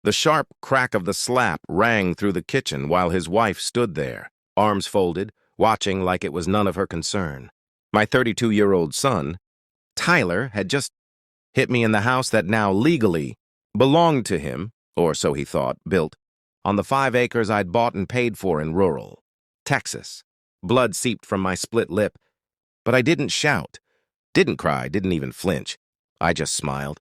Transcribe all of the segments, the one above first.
The sharp crack of the slap rang through the kitchen while his wife stood there, arms folded, watching like it was none of her concern. My 32-year-old son, Tyler, had just hit me in the house that now legally belonged to him, or so he thought, built on the 5 acres I'd bought and paid for in rural Texas. Blood seeped from my split lip, but I didn't shout, didn't cry, didn't even flinch. I just smiled.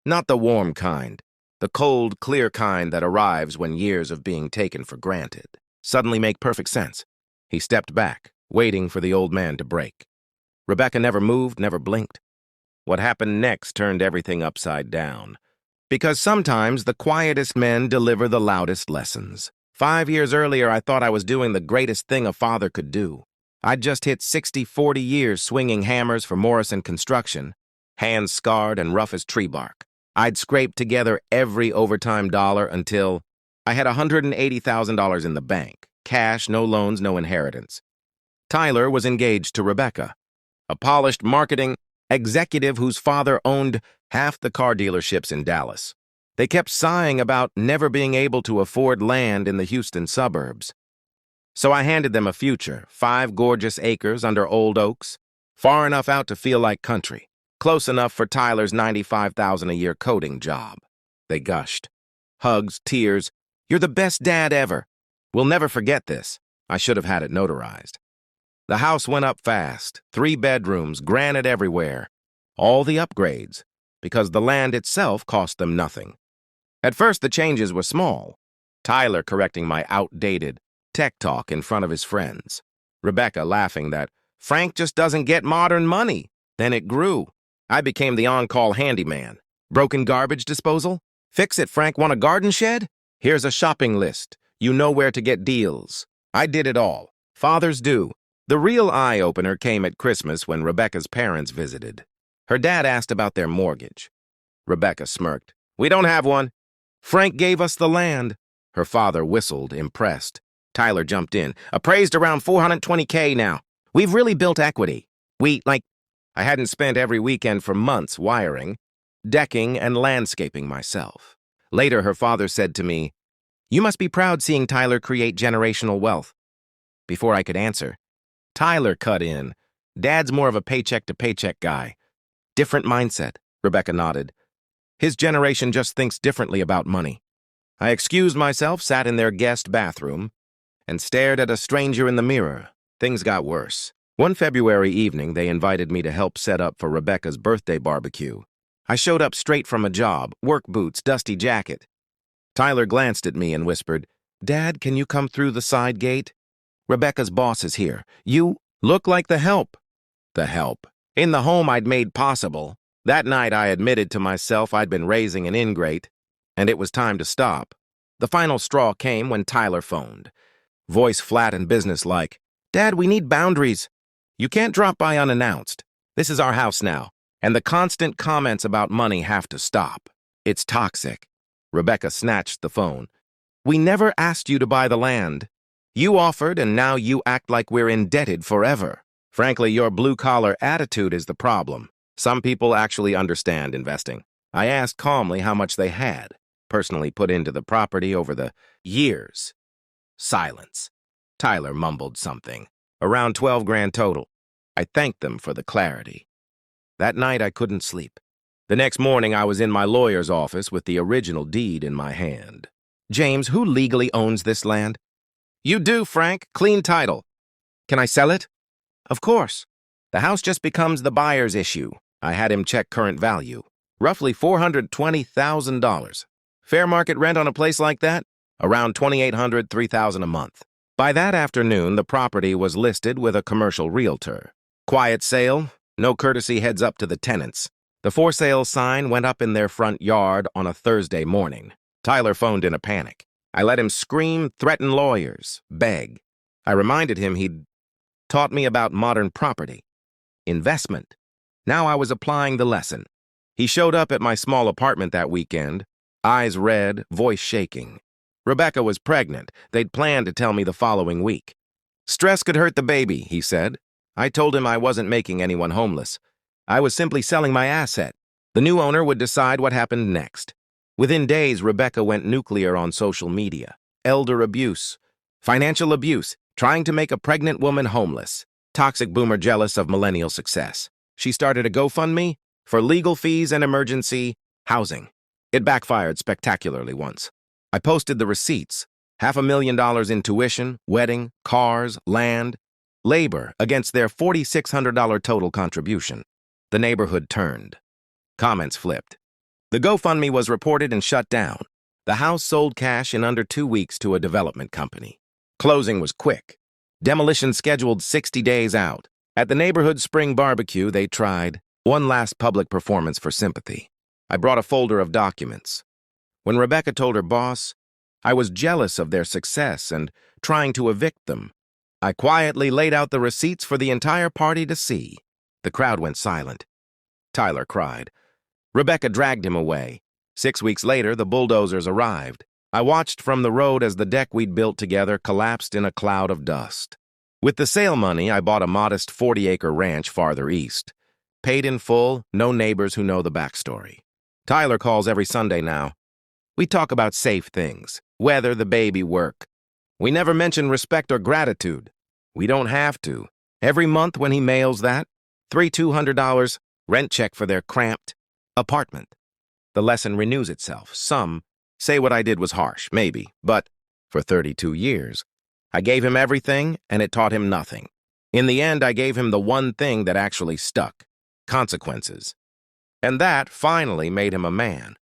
Not the warm kind, the cold, clear kind that arrives when years of being taken for granted suddenly make perfect sense. He stepped back, waiting for the old man to break. Rebecca never moved, never blinked. What happened next turned everything upside down. Because sometimes the quietest men deliver the loudest lessons. 5 years earlier, I thought I was doing the greatest thing a father could do. I'd just hit 40 years swinging hammers for Morrison Construction, hands scarred and rough as tree bark. I'd scraped together every overtime dollar until I had $180,000 in the bank. Cash, no loans, no inheritance. Tyler was engaged to Rebecca, a polished marketing executive whose father owned half the car dealerships in Dallas. They kept sighing about never being able to afford land in the Houston suburbs. So I handed them a future, 5 gorgeous acres under old oaks, far enough out to feel like country, close enough for Tyler's $95,000 a year coding job. They gushed. Hugs, tears. "You're the best dad ever. We'll never forget this." I should have had it notarized. The house went up fast, 3 bedrooms, granite everywhere. All the upgrades, because the land itself cost them nothing. At first, the changes were small. Tyler correcting my outdated tech talk in front of his friends. Rebecca laughing that Frank just doesn't get modern money. Then it grew. I became the on-call handyman. Broken garbage disposal? Fix it, Frank. Want a garden shed? Here's a shopping list. You know where to get deals. I did it all. Fathers do. The real eye-opener came at Christmas when Rebecca's parents visited. Her dad asked about their mortgage. Rebecca smirked. "We don't have one. Frank gave us the land." Her father whistled, impressed. Tyler jumped in. "Appraised around $420K now. We've really built equity. I hadn't spent every weekend for months wiring, decking, and landscaping myself. Later, her father said to me, "You must be proud seeing Tyler create generational wealth." Before I could answer, Tyler cut in. "Dad's more of a paycheck-to-paycheck guy. Different mindset," Rebecca nodded. "His generation just thinks differently about money." I excused myself, sat in their guest bathroom, and stared at a stranger in the mirror. Things got worse. One February evening, they invited me to help set up for Rebecca's birthday barbecue. I showed up straight from a job, work boots, dusty jacket. Tyler glanced at me and whispered, "Dad, can you come through the side gate? Rebecca's boss is here. You look like the help." The help. In the home I'd made possible. That night I admitted to myself I'd been raising an ingrate, and it was time to stop. The final straw came when Tyler phoned. Voice flat and businesslike. "Dad, we need boundaries. You can't drop by unannounced. This is our house now, and the constant comments about money have to stop. It's toxic." Rebecca snatched the phone. "We never asked you to buy the land. You offered, and now you act like we're indebted forever. Frankly, your blue-collar attitude is the problem. Some people actually understand investing." I asked calmly how much they had personally put into the property over the years. Silence. Tyler mumbled something. "Around 12 grand total." I thanked them for the clarity. That night I couldn't sleep. The next morning I was in my lawyer's office with the original deed in my hand. "James, who legally owns this land?" "You do, Frank. Clean title." "Can I sell it?" "Of course." The house just becomes the buyer's issue. I had him check current value. Roughly $420,000. Fair market rent on a place like that? Around $2,800, $3,000 a month. By that afternoon, the property was listed with a commercial realtor. Quiet sale, no courtesy heads up to the tenants. The for sale sign went up in their front yard on a Thursday morning. Tyler phoned in a panic. I let him scream, threaten lawyers, beg. I reminded him he'd taught me about modern property, investment. Now I was applying the lesson. He showed up at my small apartment that weekend, eyes red, voice shaking. Rebecca was pregnant. They'd planned to tell me the following week. "Stress could hurt the baby," he said. I told him I wasn't making anyone homeless. I was simply selling my asset. The new owner would decide what happened next. Within days, Rebecca went nuclear on social media. Elder abuse, financial abuse, trying to make a pregnant woman homeless, toxic boomer jealous of millennial success. She started a GoFundMe for legal fees and emergency housing. It backfired spectacularly once. I posted the receipts, $500,000 in tuition, wedding, cars, land, labor against their $4,600 total contribution. The neighborhood turned. Comments flipped. The GoFundMe was reported and shut down. The house sold cash in under 2 weeks to a development company. Closing was quick. Demolition scheduled 60 days out. At the neighborhood spring barbecue, they tried one last public performance for sympathy. I brought a folder of documents. When Rebecca told her boss, I was jealous of their success and trying to evict them. I quietly laid out the receipts for the entire party to see. The crowd went silent. Tyler cried. Rebecca dragged him away. 6 weeks later, the bulldozers arrived. I watched from the road as the deck we'd built together collapsed in a cloud of dust. With the sale money, I bought a modest 40-acre ranch farther east. Paid in full, no neighbors who know the backstory. Tyler calls every Sunday now. We talk about safe things, weather, the baby, work. We never mention respect or gratitude. We don't have to. Every month when he mails that, $200 rent check for their cramped apartment. The lesson renews itself. Some say what I did was harsh, maybe, but for 32 years, I gave him everything and it taught him nothing. In the end, I gave him the one thing that actually stuck: consequences. And that finally made him a man.